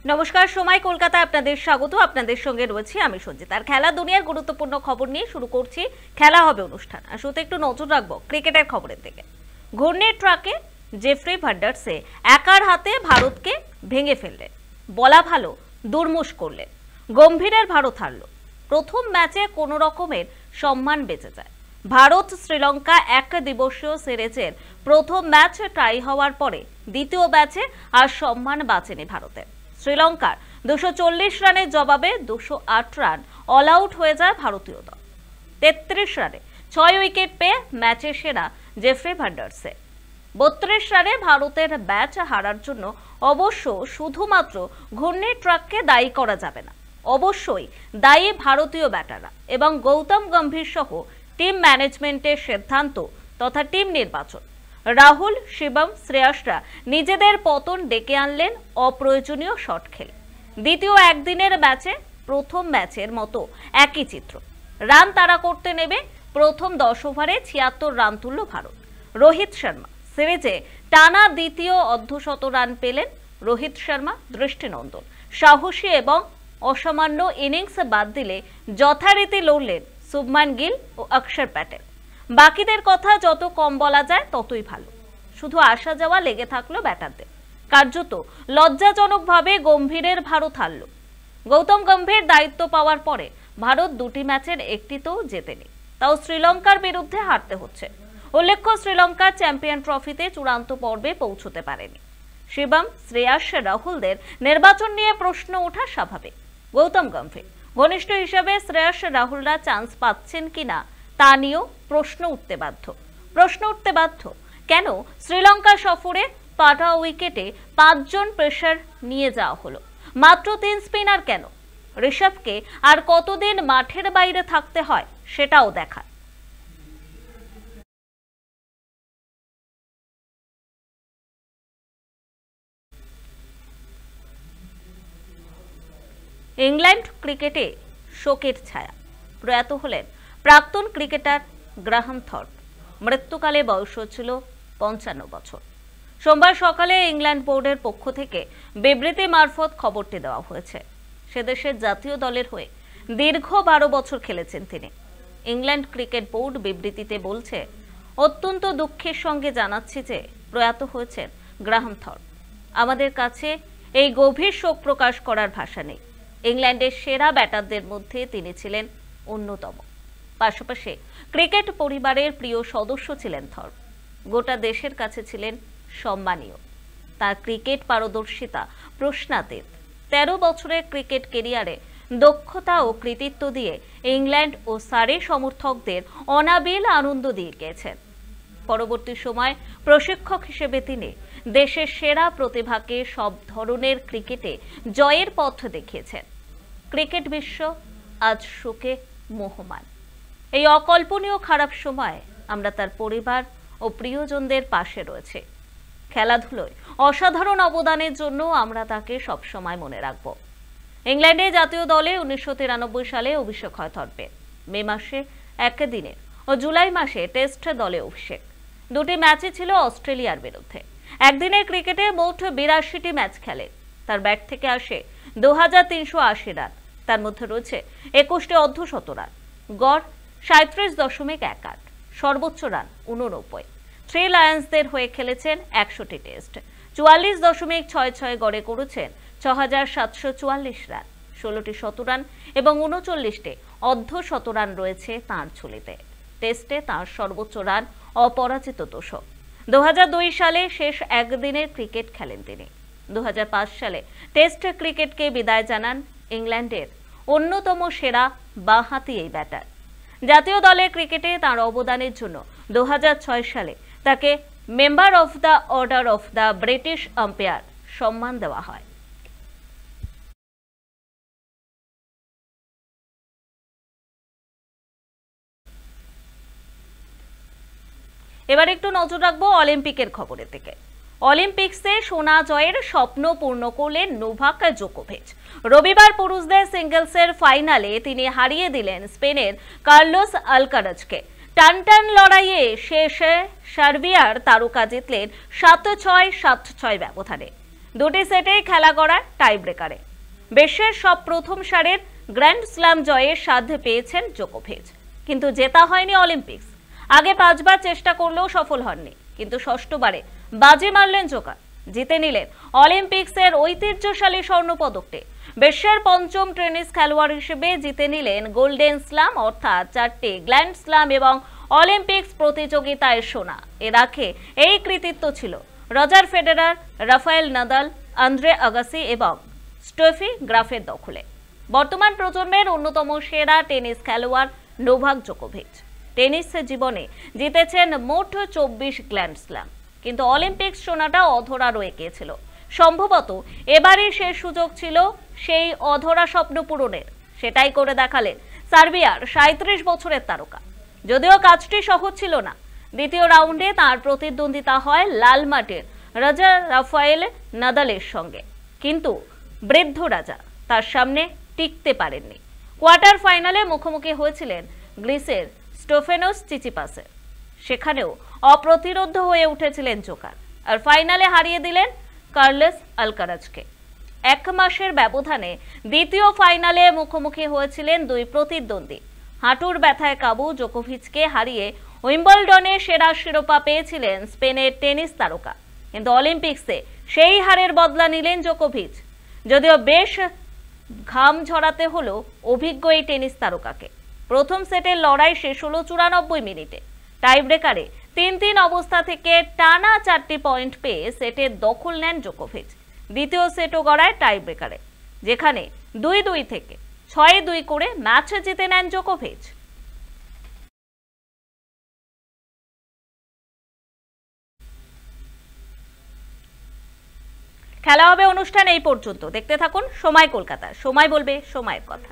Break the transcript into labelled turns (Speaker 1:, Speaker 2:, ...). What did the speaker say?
Speaker 1: নমস্কার, সময় কলকাতা আপনাদের স্বাগত। আপনাদের সঙ্গে রয়েছি আমি সঞ্জিত। আর খেলা দুনিয়ার গুরুত্বপূর্ণ খবর নিয়ে শুরু করছি খেলা হবে অনুষ্ঠান। আর শুরুতে একটু নজর রাখবো ক্রিকেটের খবরের দিকে। ঘূর্ণির ট্রাকে জেফ্রি ভান্ডারসে একার হাতে ভারতকে ভেঙে ফেললেন, বলা ভালো দুর্মুষ করলেন। গম্ভীরের ভারত হারল। প্রথম ম্যাচে কোনো রকমের সম্মান বেঁচে যায়। ভারত শ্রীলঙ্কা এক দিবসীয় সিরিজের প্রথম ম্যাচ টাই হওয়ার পরে দ্বিতীয় ম্যাচে আর সম্মান বাঁচেনি ভারতের। শ্রীলঙ্কার 240 রানের জবাবে 208 রান অল আউট হয়ে যায় ভারতীয় দল। 33 রানে 6 উইকেট পেয়ে ম্যাচে সেরা জেফ্রি ভান্ডারসে। 32 রানে ভারতের ম্যাচ হারার জন্য অবশ্য শুধুমাত্র ঘূর্ণির ট্রাককে দায়ী করা যাবে না। অবশ্যই দায়ী ভারতীয় ব্যাটাররা এবং গৌতম গম্ভীর সহ টিম ম্যানেজমেন্টের সিদ্ধান্ত তথা টিম নির্বাচন। রাহুল, শিবম, শ্রেয়াসরা নিজেদের পতন ডেকে আনলেন অপ্রয়োজনীয় শট খেলে। দ্বিতীয় একদিনের ম্যাচে প্রথম ম্যাচের মতো একই চিত্র। রান তাড়া করতে নেবে প্রথম 10 ওভারে 76 রান তুলল ভারত। রোহিত শর্মা সিরিজে টানা দ্বিতীয় অর্ধশত রান পেলেন। রোহিত শর্মা দৃষ্টিনন্দন, সাহসী এবং অসামান্য ইনিংস বাদ দিলে যথারীতি লড়লেন শুভমান গিল ও অক্ষর প্যাটেল। বাকিদের কথা যত কম বলা যায় ততই ভালো। শুধু আসা যাওয়া লেগে থাকলো ব্যাটারদের। কার্যত লজ্জাজনকভাবে গম্ভীরের ভারত হারল। গৌতম গম্ভীর দায়িত্ব পাওয়ার পরে ভারত দুটি ম্যাচের একটিতেও জেতেনি, তাও শ্রীলঙ্কার বিরুদ্ধে হারতে হচ্ছে। উল্লেখ্য, শ্রীলঙ্কার চ্যাম্পিয়ন ট্রফিতে চূড়ান্ত পর্বে পৌঁছতে পারেনি। শিবম, শ্রেয়াস, রাহুলদের নির্বাচন নিয়ে প্রশ্ন ওঠা স্বাভাবিক। গৌতম গম্ভীর ঘনিষ্ঠ হিসেবে শ্রেয়াস, রাহুলরা চান্স পাচ্ছেন কিনা তা নিয়েও প্রশ্ন উঠতে বাধ্য। কেন শ্রীলঙ্কা সফরে পাটা উইকেটে 5 জন পেসার নিয়ে যাওয়া হলো, মাত্র 3 স্পিনার কেন? ঋষভকে আর কতদিন মাঠের বাইরে থাকতে হয় সেটাও দেখা। ইংল্যান্ড ক্রিকেটে শোকের ছায়া। প্রয়াত হলেন প্রাক্তন ক্রিকেটার গ্রাহাম থর্প। মৃত্যুকালে বয়স ছিল 55 বছর। সোমবার সকালে ইংল্যান্ড বোর্ডের পক্ষ থেকে বিবৃতি মারফত খবরটি দেওয়া হয়েছে। সে দেশের জাতীয় দলের হয়ে দীর্ঘ 12 বছর খেলেছেন তিনি। ইংল্যান্ড ক্রিকেট বোর্ড বিবৃতিতে বলছে, অত্যন্ত দুঃখের সঙ্গে জানাচ্ছি যে প্রয়াত হয়েছেন গ্রাহাম থর্প। আমাদের কাছে এই গভীর শোক প্রকাশ করার ভাষা নেই। ইংল্যান্ডের সেরা ব্যাটারদের মধ্যে তিনি ছিলেন অন্যতম। পাশাপাশি ক্রিকেট পরিবারের প্রিয় সদস্য ছিলেন থর্প। গোটা দেশের কাছে ছিলেন সম্মানীয়। তার ক্রিকেট পারদর্শিতা প্রশ্নাতীত। 13 বছরের ক্রিকেট ক্যারিয়ারে দক্ষতা ও কৃতিত্ব দিয়ে ইংল্যান্ড ও সারে সমর্থকদের অনাবিল আনন্দ দিয়ে গেছেন। পরবর্তী সময় প্রশিক্ষক হিসেবে তিনি দেশের সেরা প্রতিভাকে সব ধরনের ক্রিকেটে জয়ের পথ দেখিয়েছেন। ক্রিকেট বিশ্ব আজ শোকে মোহমান। এই অকল্পনীয় খারাপ সময়ে আমরা তার পরিবার ও প্রিয়জনদের পাশে রয়েছে। খেলাধুলোয় অসাধারণ অবদানের জন্য আমরা তাকে সবসময় মনে রাখব। ইংল্যান্ডে জাতীয় দলে 1993 সালে অভিষেক হয় থর্পের। মে মাসে একদিনের ও জুলাই মাসে টেস্ট দলে অভিষেক। দুটি ম্যাচে ছিল অস্ট্রেলিয়ার বিরুদ্ধে। একদিনের ক্রিকেটে মোট 82টি ম্যাচ খেলেন। তার ব্যাট থেকে আসে 2380 রান। তার মধ্যে রয়েছে 21টি অর্ধশত রান, গড় 37.18, সর্বোচ্চ রান 89। থ্রি লায়ন্সদের হয়ে খেলেছেন 100টি টেস্ট, 44.66 গড়ে করেছেন 6744 রান, 16টি শতরান এবং 39টি অর্ধশত রান রয়েছে তাঁর ঝুলিতে। টেস্টে তাঁর সর্বোচ্চ রান অপরাজিত 200। 2002 সালে শেষ একদিনের ক্রিকেট খেলেন তিনি। 2005 সালে টেস্ট ক্রিকেটকে বিদায় জানান ইংল্যান্ডের অন্যতম সেরা বাঁহাতি এই ব্যাটার। জাতীয় দলের ক্রিকেটে তার অবদানের জন্য 2006 সালে তাকে member of the order of the British umpire সম্মান দেওয়া হয়। এবার একটু নজর রাখবো অলিম্পিকের খবরের দিকে। অলিম্পিক্সে সোনা জয়ের স্বপ্ন পূর্ণ করলেন নোভাক জোকোভিচ। রবিবার পুরুষদের সিঙ্গলসের ফাইনালে তিনি হারিয়ে দিলেন স্পেনের কার্লোস আলকারাজকে। টানটান লড়াইয়ে শেষে সার্বিয়ার তারকা জিতলেন 7-6, 7-6 ব্যবধানে। দুটি সেটেই খেলা করার টাই ব্রেকারে। বিশ্বের সব প্রথম সারির গ্র্যান্ড স্ল্যাম জয়ের স্বাদ পেয়েছেন জোকোভিচ, কিন্তু জেতা হয়নি অলিম্পিক্স। আগে 5 বার চেষ্টা করলেও সফল হননি, কিন্তু ষষ্ঠবারে বাজি মারলেন জোকার, জিতে নিলেন অলিম্পিক্সের ঐতিহ্যশালী স্বর্ণপদকটি। বিশ্বের পঞ্চম টেনিস খেলোয়াড় হিসেবে জিতে নিলেন গোল্ডেন স্ল্যাম, অর্থাৎ 4টি গ্র্যান্ড স্ল্যাম এবং অলিম্পিক্স প্রতিযোগিতায় সোনা। এর আগে এই কৃতিত্ব ছিল Roger Federer, Rafael Nadal, Andre Agassi এবং স্টেফি গ্রাফের দখলে। বর্তমান প্রজন্মের অন্যতম সেরা টেনিস খেলোয়াড় নোভাক জোকোভিচ টেনিস জীবনে জিতেছেন মোট 24 গ্র্যান্ড স্ল্যাম, কিন্তু অলিম্পিক্স সোনাটা অধরা রয়ে গিয়েছিল। সম্ভবত এবারই শেষ সুযোগ ছিল সেই অধরা স্বপ্ন পূরণের। সেটাই করে দেখালেন সার্বিয়ার 37 বছরের তারকা। যদিও কাজটি সহজ ছিল না। দ্বিতীয় রাউন্ডে তার প্রতিদ্বন্দ্বিতা হয় লাল মাটির রাজা রাফায়েল নাদালের সঙ্গে, কিন্তু বৃদ্ধ রাজা তার সামনে টিকতে পারেননি। কোয়ার্টার ফাইনালে মুখোমুখি হয়েছিলেন গ্রিসের স্টেফানোস চিচিপাসের। সেখানেও অপ্রতিরোধ্য হয়ে উঠেছিলেন জোকার, আর ফাইনালে হারিয়ে দিলেন কার্লোস আলকারাজকে। 1 মাসের ব্যবধানে দ্বিতীয় ফাইনালে মুখোমুখি হয়েছিলেন দুই প্রতিদ্বন্দ্বী। হাঁটুর ব্যথায় কাবু জোকোভিচকে হারিয়ে উইম্বলডনে সেরা শিরোপা পেয়েছিলেন স্পেনের টেনিস তারকা, কিন্তু অলিম্পিক্সে সেই হারের বদলা নিলেন জোকোভিচ। যদিও বেশ ঘাম ঝরাতে হলো অভিজ্ঞ এই টেনিস তারকাকে। প্রথম সেটের লড়াই শেষ হলো 94 মিনিটে। টাই ব্রেকারে 3-3 অবস্থা থেকে টানা 4টি পয়েন্ট পেয়ে সেটের দখল নেন জোকোভিচ। দ্বিতীয় সেটও গড়ায় টাই ব্রেকারে, যেখানে 2-2 থেকে 6-2 করে ম্যাচ জিতে নেন জোকোভিচ। খেলা হবে অনুষ্ঠান এই পর্যন্ত। দেখতে থাকুন সময় কলকাতা। সময় বলবে সময়ের কথা।